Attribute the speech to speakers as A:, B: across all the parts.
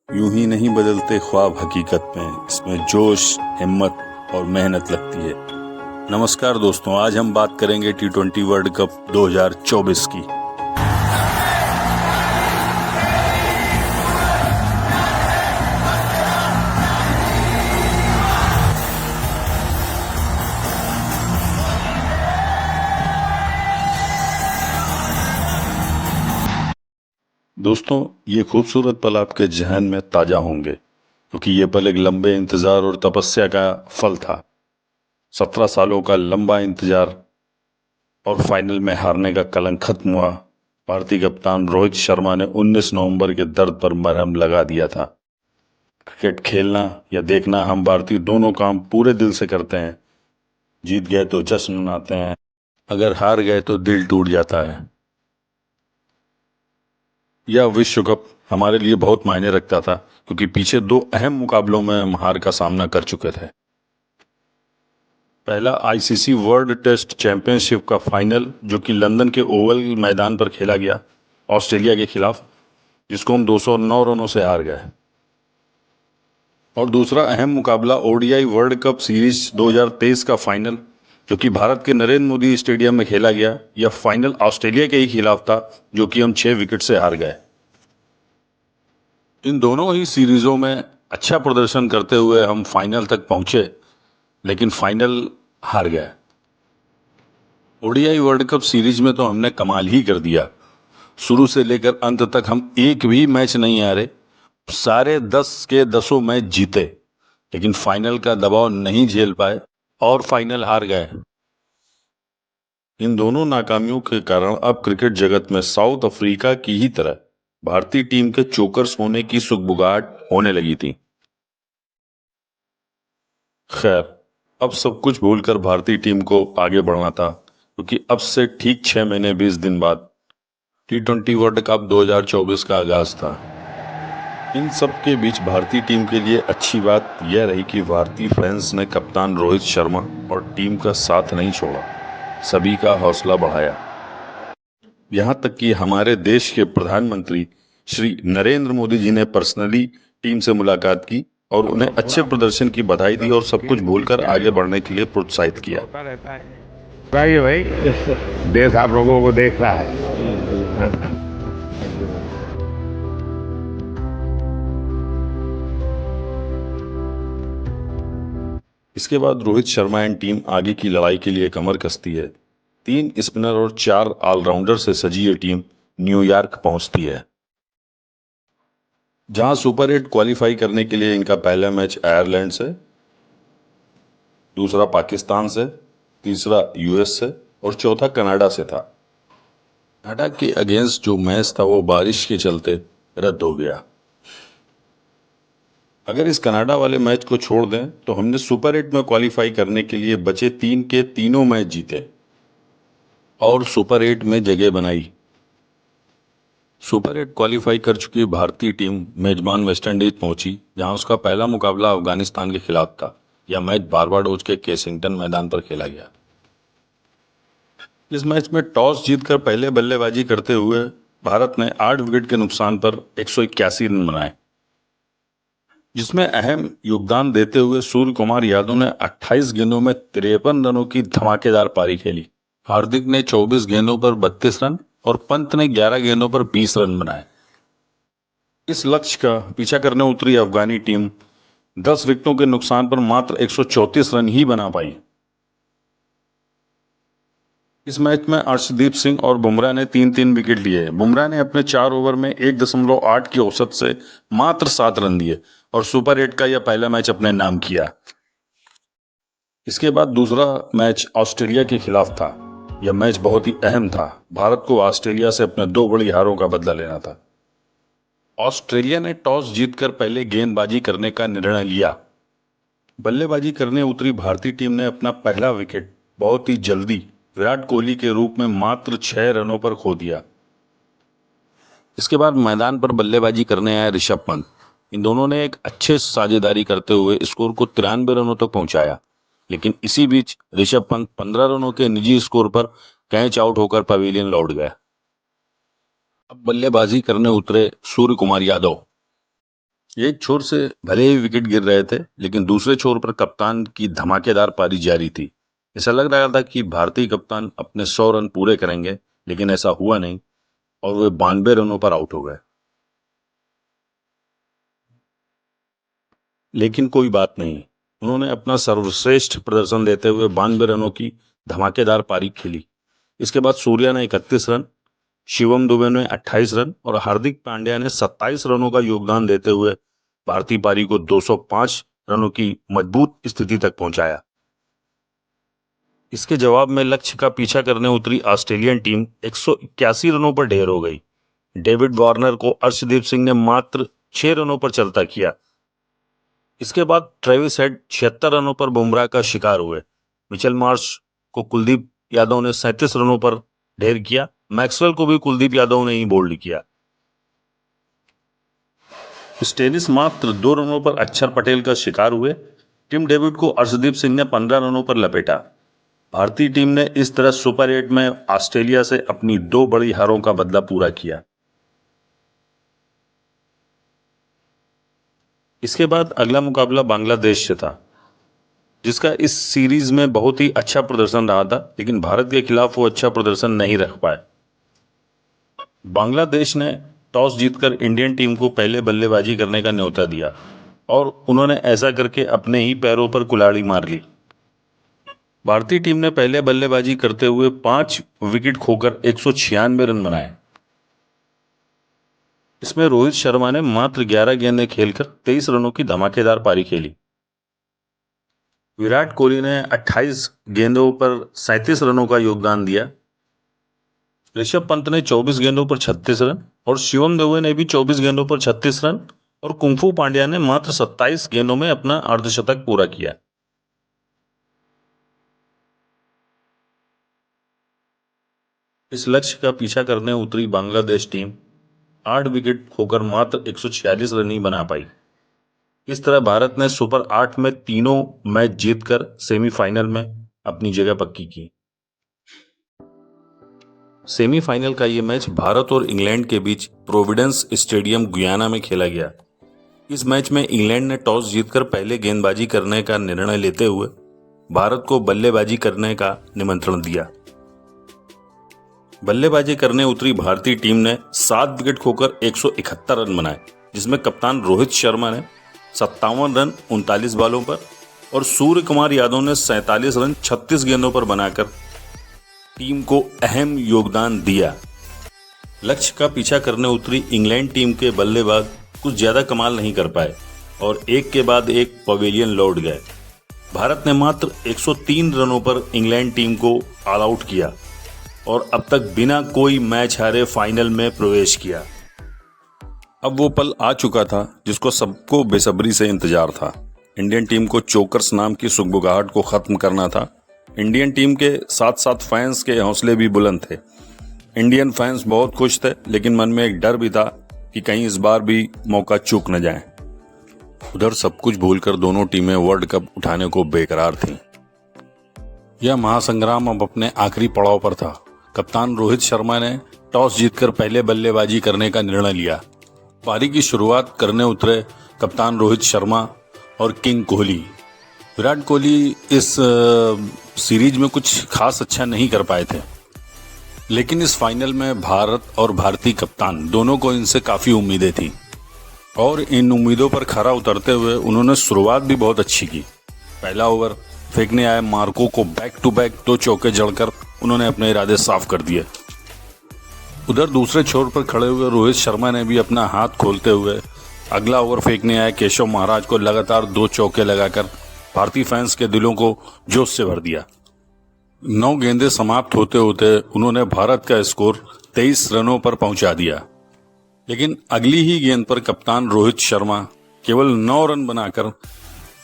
A: यूं ही नहीं बदलते ख्वाब हकीकत में, इसमें जोश, हिम्मत और मेहनत लगती है। नमस्कार दोस्तों, आज हम बात करेंगे T20 वर्ल्ड कप 2024 की। दोस्तों, ये खूबसूरत पल आपके जहन में ताजा होंगे, क्योंकि ये पल एक लंबे इंतजार और तपस्या का फल था। 17 सालों का लंबा इंतजार और फाइनल में हारने का कलंक खत्म हुआ। भारतीय कप्तान रोहित शर्मा ने 19 नवंबर के दर्द पर मरहम लगा दिया था। क्रिकेट खेलना या देखना, हम भारतीय दोनों काम पूरे दिल से करते हैं। जीत गए तो जश्न मनाते हैं, अगर हार गए तो दिल टूट जाता है। यह विश्व कप हमारे लिए बहुत मायने रखता था, क्योंकि पीछे दो अहम मुकाबलों में हम हार का सामना कर चुके थे। पहला आईसीसी वर्ल्ड टेस्ट चैंपियनशिप का फाइनल, जो कि लंदन के ओवल मैदान पर खेला गया ऑस्ट्रेलिया के खिलाफ, जिसको हम 209 रनों से हार गए। और दूसरा अहम मुकाबला ओडीआई वर्ल्ड कप सीरीज 2023 का फाइनल, जो कि भारत के नरेंद्र मोदी स्टेडियम में खेला गया। यह फाइनल ऑस्ट्रेलिया के ही खिलाफ था, जो कि हम 6 विकेट से हार गए। इन दोनों ही सीरीजों में अच्छा प्रदर्शन करते हुए हम फाइनल तक पहुंचे, लेकिन फाइनल हार गए। ओडीआई वर्ल्ड कप सीरीज में तो हमने कमाल ही कर दिया। शुरू से लेकर अंत तक हम एक भी मैच नहीं हारे, सारे 10 के 10 मैच जीते, लेकिन फाइनल का दबाव नहीं झेल पाए और फाइनल हार गए। इन दोनों नाकामियों के कारण अब क्रिकेट जगत में साउथ अफ्रीका की ही तरह भारतीय टीम के चोकर्स होने की सुगबुगाहट होने लगी थी। खैर, अब सब कुछ भूलकर भारतीय टीम को आगे बढ़ना था, क्योंकि अब से ठीक 6 महीने 20 दिन बाद T20 वर्ल्ड कप 2024 का आगाज था। इन सब के बीच भारतीय टीम के लिए अच्छी बात यह रही कि भारतीय फैंस ने कप्तान रोहित शर्मा और टीम का साथ नहीं छोड़ा, सभी का हौसला बढ़ाया। यहाँ तक कि हमारे देश के प्रधानमंत्री श्री नरेंद्र मोदी जी ने पर्सनली टीम से मुलाकात की और उन्हें अच्छे प्रदर्शन की बधाई दी और सब कुछ भूलकर आगे बढ़ने के लिए प्रोत्साहित किया।
B: होता रहता है भाई भाई देश आप लोगों को देख रहा है।
A: इसके बाद रोहित शर्मा एंड टीम आगे की लड़ाई के लिए कमर कसती है। 3 स्पिनर और 4 ऑलराउंडर से सजी ये टीम न्यूयॉर्क पहुंचती है, जहां सुपर 8 क्वालिफाई करने के लिए इनका पहला मैच आयरलैंड से, दूसरा पाकिस्तान से, तीसरा यूएस से और चौथा कनाडा से था। कनाडा के अगेंस्ट जो मैच था वो बारिश के चलते रद्द हो गया। अगर इस कनाडा वाले मैच को छोड़ दें तो हमने सुपर 8 में क्वालिफाई करने के लिए बचे 3 के तीनों मैच जीते और सुपर 8 में जगह बनाई। सुपर 8 क्वालिफाई कर चुकी भारतीय टीम मेजबान वेस्टइंडीज पहुंची, जहां उसका पहला मुकाबला अफगानिस्तान के खिलाफ था। यह मैच बारबाडोस के केसिंगटन मैदान पर खेला गया। इस मैच में टॉस जीतकर पहले बल्लेबाजी करते हुए भारत ने 8 विकेट के नुकसान पर 181 रन बनाए, जिसमें अहम योगदान देते हुए सूर्य कुमार यादव ने 28 गेंदों में 53 रनों की धमाकेदार पारी खेली। हार्दिक ने 24 गेंदों पर 32 रन और पंत ने 11 गेंदों पर 20 रन बनाए। इस लक्ष्य का पीछा करने उतरी अफगानी टीम 10 विकेटों के नुकसान पर मात्र 134 रन ही बना पाई। इस मैच में अर्शदीप सिंह और बुमराह ने 3-3 विकेट लिए। बुमराह ने अपने 4 ओवर में 1.8 की औसत से मात्र 7 रन दिए और सुपर 8 का यह पहला मैच अपने नाम किया। इसके बाद दूसरा मैच ऑस्ट्रेलिया के खिलाफ था। यह मैच बहुत ही अहम था। भारत को ऑस्ट्रेलिया से अपने 2 बड़ी हारों का बदला लेना था। ऑस्ट्रेलिया ने टॉस जीतकर पहले गेंदबाजी करने का निर्णय लिया। बल्लेबाजी करने उतरी भारतीय टीम ने अपना पहला विकेट बहुत ही जल्दी विराट कोहली के रूप में मात्र 6 रनों पर खो दिया। इसके बाद मैदान पर बल्लेबाजी करने आए ऋषभ पंत। इन दोनों ने एक अच्छे साझेदारी करते हुए स्कोर को 93 रनों तक पहुंचाया, लेकिन इसी बीच ऋषभ पंत 15 रनों के निजी स्कोर पर कैच आउट होकर पवेलियन लौट गए। अब बल्लेबाजी करने उतरे सूर्य कुमार यादव। एक छोर से भले ही विकेट गिर रहे थे, लेकिन दूसरे छोर पर कप्तान की धमाकेदार पारी जारी थी। ऐसा लग रहा था कि भारतीय कप्तान अपने 100 रन पूरे करेंगे, लेकिन ऐसा हुआ नहीं और वे 92 रनों पर आउट हो गए। लेकिन कोई बात नहीं, उन्होंने अपना सर्वश्रेष्ठ प्रदर्शन देते हुए 92 रनों की धमाकेदार पारी खेली। इसके बाद सूर्या ने 31 रन, शिवम दुबे ने 28 रन और हार्दिक पांड्या ने 27 रनों का योगदान देते हुए भारतीय पारी को 205 रनों की मजबूत स्थिति तक पहुंचाया। इसके जवाब में लक्ष्य का पीछा करने उतरी ऑस्ट्रेलियन टीम 181 रनों पर ढेर हो गई। डेविड वार्नर को अर्शदीप सिंह ने मात्र 6 रनों पर चलता किया। इसके बाद ट्रेविस हेड 76 रनों पर बुमराह का शिकार हुए। मिचेल मार्श को कुलदीप यादव ने 37 रनों पर ढेर किया। मैक्सवेल को भी कुलदीप यादव ने ही बोल्ड किया। स्टेनिस मात्र 2 रनों पर अक्षर पटेल का शिकार हुए। टिम डेविड को अर्शदीप सिंह ने 15 रनों पर लपेटा। भारतीय टीम ने इस तरह सुपर 8 में ऑस्ट्रेलिया से अपनी 2 बड़ी हारों का बदला पूरा किया। इसके बाद अगला मुकाबला बांग्लादेश से था, जिसका इस सीरीज में बहुत ही अच्छा प्रदर्शन रहा था, लेकिन भारत के खिलाफ वो अच्छा प्रदर्शन नहीं रख पाए। बांग्लादेश ने टॉस जीतकर इंडियन टीम को पहले बल्लेबाजी करने का न्योता दिया और उन्होंने ऐसा करके अपने ही पैरों पर कुल्हाड़ी मार ली। भारतीय टीम ने पहले बल्लेबाजी करते हुए 5 विकेट खोकर 196 रन बनाए। इसमें रोहित शर्मा ने मात्र 11 गेंदें खेलकर 23 रनों की धमाकेदार पारी खेली। विराट कोहली ने 28 गेंदों पर 37 रनों का योगदान दिया। ऋषभ पंत ने 24 गेंदों पर 36 रन और शिवम दुबे ने भी 24 गेंदों पर 36 रन और कुंफू पांड्या ने मात्र 27 गेंदों में अपना अर्धशतक पूरा किया। इस लक्ष्य का पीछा करने उतरी बांग्लादेश टीम 8 विकेट खोकर मात्र 146 रन ही बना पाई। इस तरह भारत ने सुपर 8 में तीनों मैच जीतकर सेमीफाइनल में अपनी जगह पक्की की। सेमीफाइनल का ये मैच भारत और इंग्लैंड के बीच प्रोविडेंस स्टेडियम गुयाना में खेला गया। इस मैच में इंग्लैंड ने टॉस जीतकर पहले गेंदबाजी करने का निर्णय लेते हुए भारत को बल्लेबाजी करने का निमंत्रण दिया। बल्लेबाजी करने उतरी भारतीय टीम ने 7 विकेट खोकर 171 रन बनाए, जिसमें कप्तान रोहित शर्मा ने 57 रन 39 बॉलों पर और सूर्य कुमार यादव ने 47 रन 36 गेंदों पर बनाकर टीम को अहम योगदान दिया। लक्ष्य का पीछा करने उतरी इंग्लैंड टीम के बल्लेबाज कुछ ज्यादा कमाल नहीं कर पाए और एक के बाद एक पवेलियन लौट गए। भारत ने मात्र 103 रनों पर इंग्लैंड टीम को ऑल आउट किया और अब तक बिना कोई मैच हारे फाइनल में प्रवेश किया। अब वो पल आ चुका था जिसको सबको बेसब्री से इंतजार था। इंडियन टीम को चोकर्स नाम की सुगबुगाहट को खत्म करना था। इंडियन टीम के साथ साथ फैंस के हौसले भी बुलंद थे। इंडियन फैंस बहुत खुश थे, लेकिन मन में एक डर भी था कि कहीं इस बार भी मौका चूक न जाए। उधर सब कुछ भूलकर दोनों टीमें वर्ल्ड कप उठाने को बेकरार थीं। यह महासंग्राम अब अपने आखिरी पड़ाव पर था। कप्तान रोहित शर्मा ने टॉस जीतकर पहले बल्लेबाजी करने का निर्णय लिया। पारी की शुरुआत करने उतरे कप्तान रोहित शर्मा और किंग कोहली। विराट कोहली इस सीरीज में कुछ खास अच्छा नहीं कर पाए थे, लेकिन इस फाइनल में भारत और भारतीय कप्तान दोनों को इनसे काफ़ी उम्मीदें थी और इन उम्मीदों पर खरा उतरते हुए उन्होंने शुरुआत भी बहुत अच्छी की। पहला ओवर फेंकने आए मार्को को बैक टू बैक 2 चौके जड़कर उन्होंने अपने इरादे साफ कर दिए। उधर दूसरे छोर पर खड़े हुए रोहित शर्मा ने भी अपना हाथ खोलते हुए अगला ओवर फेंकने आए केशव महाराज को लगातार 2 चौके लगाकर भारतीय फैंस के दिलों को जोश से भर दिया। 9 गेंदें समाप्त होते होते उन्होंने भारत का स्कोर 23 रनों पर पहुंचा दिया, लेकिन अगली ही गेंद पर कप्तान रोहित शर्मा केवल 9 रन बनाकर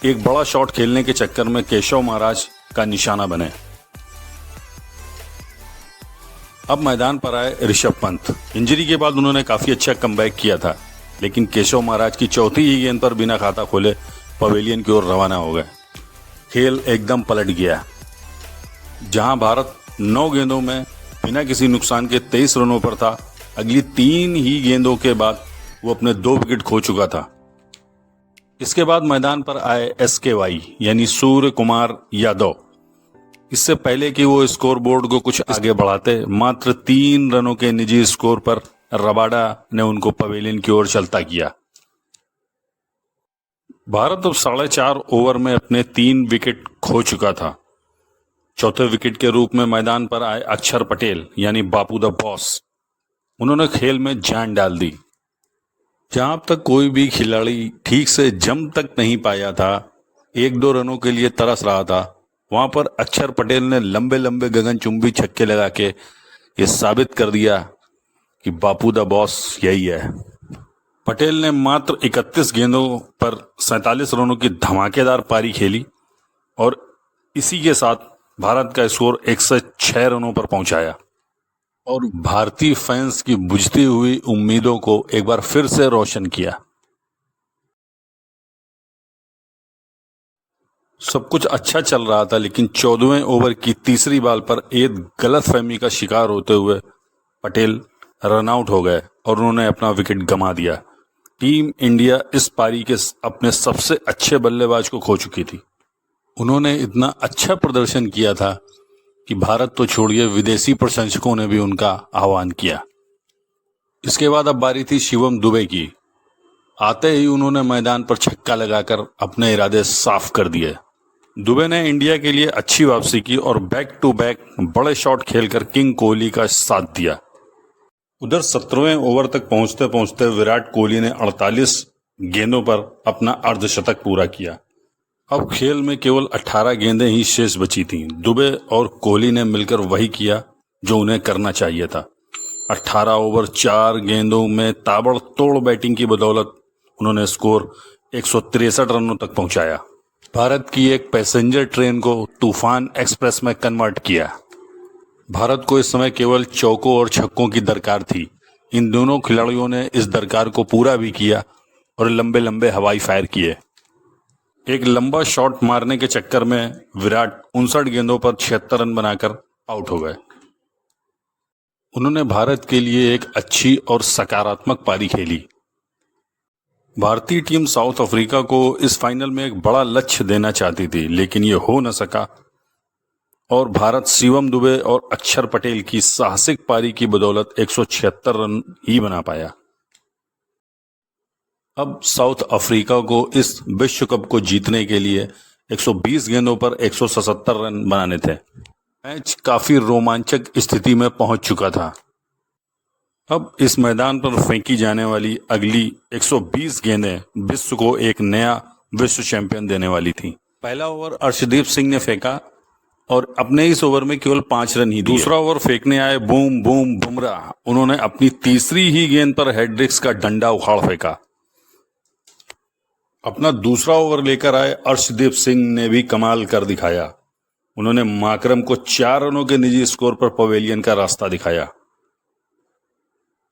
A: एक बड़ा शॉट खेलने के चक्कर में केशव महाराज का निशाना बने। अब मैदान पर आए ऋषभ पंत। इंजरी के बाद उन्होंने काफी अच्छा कमबैक किया था, लेकिन केशव महाराज की चौथी ही गेंद पर बिना खाता खोले पवेलियन की ओर रवाना हो गए। खेल एकदम पलट गया। जहां भारत 9 गेंदों में बिना किसी नुकसान के 23 रनों पर था, अगली 3 ही गेंदों के बाद वो अपने 2 विकेट खो चुका था। इसके बाद मैदान पर आए SKY यानी सूर्य कुमार यादव। इससे पहले कि वो स्कोर बोर्ड को कुछ आगे बढ़ाते, मात्र 3 रनों के निजी स्कोर पर रबाडा ने उनको पवेलियन की ओर चलता किया। भारत अब 4.5 ओवर में अपने 3 विकेट खो चुका था। चौथे विकेट के रूप में मैदान पर आए अक्षर पटेल यानी बापू द बॉस। उन्होंने खेल में जान डाल दी। जहां तक कोई भी खिलाड़ी ठीक से जम तक नहीं पाया था, 1-2 रनों के लिए तरस रहा था, वहां पर अक्षर पटेल ने लंबे लंबे गगनचुंबी छक्के लगा के ये साबित कर दिया कि बापू द बॉस यही है। पटेल ने मात्र 31 गेंदों पर 47 रनों की धमाकेदार पारी खेली और इसी के साथ भारत का स्कोर 106 रनों पर पहुंचाया और भारतीय फैंस की बुझती हुई उम्मीदों को एक बार फिर से रोशन किया। सब कुछ अच्छा चल रहा था, लेकिन 14वें ओवर की तीसरी बॉल पर एक गलतफहमी का शिकार होते हुए पटेल रन आउट हो गए और उन्होंने अपना विकेट गंवा दिया। टीम इंडिया इस पारी के अपने सबसे अच्छे बल्लेबाज को खो चुकी थी। उन्होंने इतना अच्छा प्रदर्शन किया था कि भारत तो छोड़िए, विदेशी प्रशंसकों ने भी उनका आह्वान किया। इसके बाद अब बारी थी शिवम दुबे की। आते ही उन्होंने मैदान पर छक्का लगाकर अपने इरादे साफ कर दिए। दुबे ने इंडिया के लिए अच्छी वापसी की और बैक टू बैक बड़े शॉट खेलकर किंग कोहली का साथ दिया। उधर 17वें ओवर तक पहुंचते पहुंचते विराट कोहली ने 48 गेंदों पर अपना अर्धशतक पूरा किया। अब खेल में केवल 18 गेंदें ही शेष बची थीं। दुबे और कोहली ने मिलकर वही किया जो उन्हें करना चाहिए था। 18 ओवर 4 गेंदों में ताबड़तोड़ बैटिंग की बदौलत उन्होंने स्कोर 163 रनों तक पहुंचाया। भारत की एक पैसेंजर ट्रेन को तूफान एक्सप्रेस में कन्वर्ट किया। भारत को इस समय केवल चौकों और छक्कों की दरकार थी। इन दोनों खिलाड़ियों ने इस दरकार को पूरा भी किया और लंबे लंबे हवाई फायर किए। एक लंबा शॉट मारने के चक्कर में विराट 59 गेंदों पर 76 रन बनाकर आउट हो गए। उन्होंने भारत के लिए एक अच्छी और सकारात्मक पारी खेली। भारतीय टीम साउथ अफ्रीका को इस फाइनल में एक बड़ा लक्ष्य देना चाहती थी, लेकिन ये हो न सका और भारत शिवम दुबे और अक्षर पटेल की साहसिक पारी की बदौलत 176 रन ही बना पाया। अब साउथ अफ्रीका को इस विश्व कप को जीतने के लिए 120 गेंदों पर 177 रन बनाने थे। मैच काफी रोमांचक स्थिति में पहुंच चुका था। अब इस मैदान पर फेंकी जाने वाली अगली 120 गेंदें विश्व को एक नया विश्व चैंपियन देने वाली थी। पहला ओवर अर्शदीप सिंह ने फेंका और अपने इस ओवर में केवल 5 रन ही दिए। दूसरा ओवर फेंकने आए बूम बूम बुमराह। उन्होंने अपनी तीसरी ही गेंद पर हेड्रिक्स का डंडा उखाड़ फेंका। अपना दूसरा ओवर लेकर आए अर्शदीप सिंह ने भी कमाल कर दिखाया। उन्होंने माकरम को 4 रनों के निजी स्कोर पर पवेलियन का रास्ता दिखाया।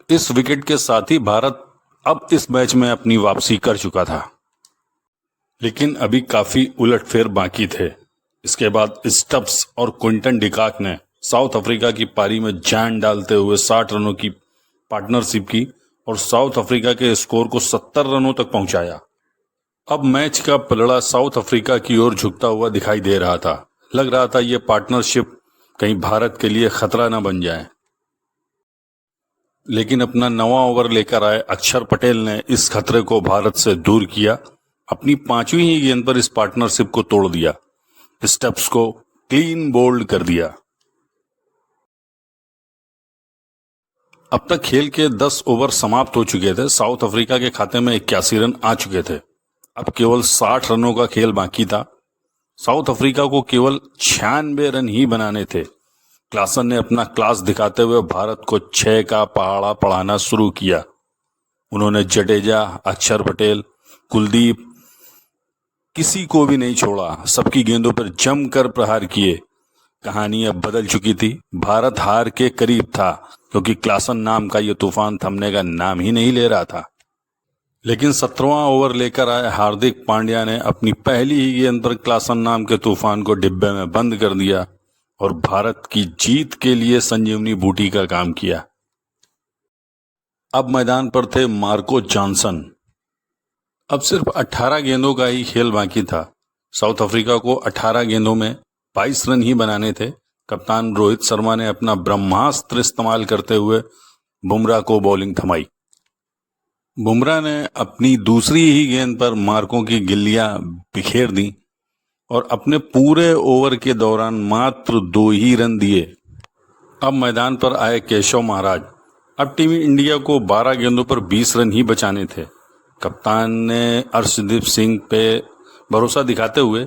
A: इस विकेट के साथ ही भारत अब इस मैच में अपनी वापसी कर चुका था, लेकिन अभी काफी उलटफेर बाकी थे। इसके बाद स्टब्स और क्विंटन डिकॉक ने साउथ अफ्रीका की पारी में जान डालते हुए 60 रनों की पार्टनरशिप की और साउथ अफ्रीका के स्कोर को 70 रनों तक पहुंचाया। अब मैच का पलड़ा साउथ अफ्रीका की ओर झुकता हुआ दिखाई दे रहा था। लग रहा था यह पार्टनरशिप कहीं भारत के लिए खतरा न बन जाए, लेकिन अपना 9वां ओवर लेकर आए अक्षर पटेल ने इस खतरे को भारत से दूर किया। अपनी 5वीं ही गेंद पर इस पार्टनरशिप को तोड़ दिया, स्टेप्स को क्लीन बोल्ड कर दिया। अब तक खेल के 10 ओवर समाप्त हो चुके थे। साउथ अफ्रीका के खाते में 81 रन आ चुके थे। अब केवल 60 रनों का खेल बाकी था। साउथ अफ्रीका को केवल 96 रन ही बनाने थे। क्लासन ने अपना क्लास दिखाते हुए भारत को 6 का पहाड़ा पढ़ाना शुरू किया। उन्होंने जडेजा, अक्षर पटेल, कुलदीप, किसी को भी नहीं छोड़ा। सबकी गेंदों पर जमकर प्रहार किए। कहानी अब बदल चुकी थी। भारत हार के करीब था, क्योंकि क्लासन नाम का यह तूफान थमने का नाम ही नहीं ले रहा था। लेकिन 17वां ओवर लेकर आए हार्दिक पांड्या ने अपनी पहली ही गेंद पर क्लासन नाम के तूफान को डिब्बे में बंद कर दिया और भारत की जीत के लिए संजीवनी बूटी का काम किया। अब मैदान पर थे मार्को जॉनसन। अब सिर्फ 18 गेंदों का ही खेल बाकी था। साउथ अफ्रीका को 18 गेंदों में 22 रन ही बनाने थे। कप्तान रोहित शर्मा ने अपना ब्रह्मास्त्र इस्तेमाल करते हुए बुमराह को बॉलिंग थमाई। बुमराह ने अपनी दूसरी ही गेंद पर मार्कों की गिल्लियां बिखेर दी और अपने पूरे ओवर के दौरान मात्र 2 ही रन दिए। अब मैदान पर आए केशव महाराज। अब टीम इंडिया को 12 गेंदों पर 20 रन ही बचाने थे। कप्तान ने अर्शदीप सिंह पे भरोसा दिखाते हुए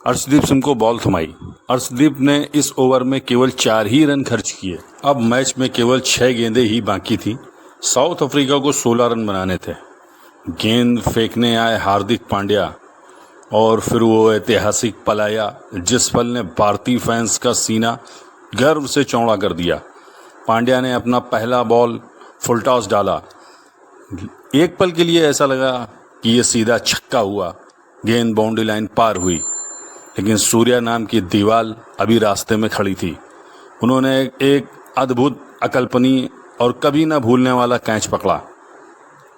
A: अर्शदीप सिंह को बॉल थमाई। अर्शदीप ने इस ओवर में केवल 4 ही रन खर्च किए। अब मैच में केवल 6 गेंदें ही बाकी थी। साउथ अफ्रीका को 16 रन बनाने थे। गेंद फेंकने आए हार्दिक पांड्या और फिर वो ऐतिहासिक पल आया जिस पल ने भारतीय फैंस का सीना गर्व से चौड़ा कर दिया। पांड्या ने अपना पहला बॉल फुल टॉस डाला। एक पल के लिए ऐसा लगा कि ये सीधा छक्का हुआ। गेंद बाउंड्री लाइन पार हुई, लेकिन सूर्या नाम की दीवार अभी रास्ते में खड़ी थी। उन्होंने एक अद्भुत, अकल्पनीय और कभी ना भूलने वाला कैच पकड़ा।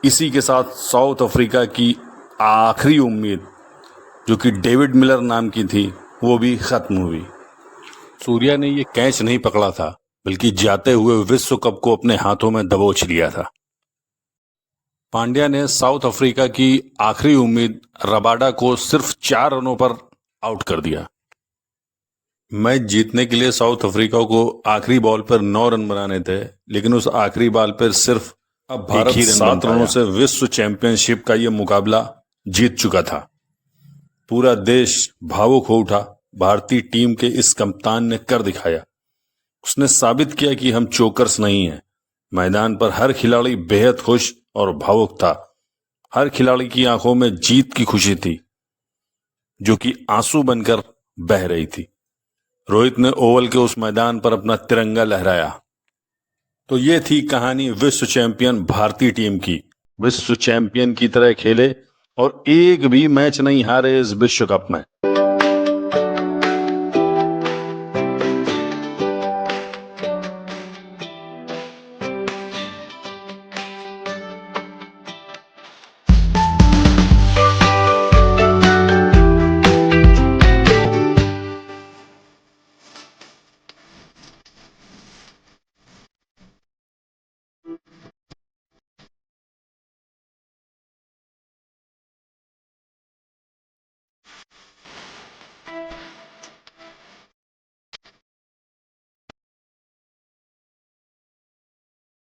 A: इसी के साथ साउथ अफ्रीका की आखिरी उम्मीद, जो कि डेविड मिलर नाम की थी, वो भी खत्म हुई। सूर्या ने ये कैच नहीं पकड़ा था, बल्कि जाते हुए विश्व कप को अपने हाथों में दबोच लिया था। पांड्या ने साउथ अफ्रीका की आखिरी उम्मीद रबाडा को सिर्फ 4 रनों पर आउट कर दिया। मैच जीतने के लिए साउथ अफ्रीका को आखिरी बॉल पर 9 रन बनाने थे, लेकिन उस आखिरी बॉल पर सिर्फ अब भारत 7 रनों से विश्व चैंपियनशिप का यह मुकाबला जीत चुका था। पूरा देश भावुक हो उठा। भारतीय टीम के इस कप्तान ने कर दिखाया। उसने साबित किया कि हम चोकर्स नहीं हैं। मैदान पर हर खिलाड़ी बेहद खुश और भावुक था। हर खिलाड़ी की आंखों में जीत की खुशी थी, जो कि आंसू बनकर बह रही थी। रोहित ने ओवल के उस मैदान पर अपना तिरंगा लहराया। तो ये थी कहानी विश्व चैंपियन भारतीय टीम की। विश्व चैंपियन की तरह खेले और एक भी मैच नहीं हारे इस विश्व कप में।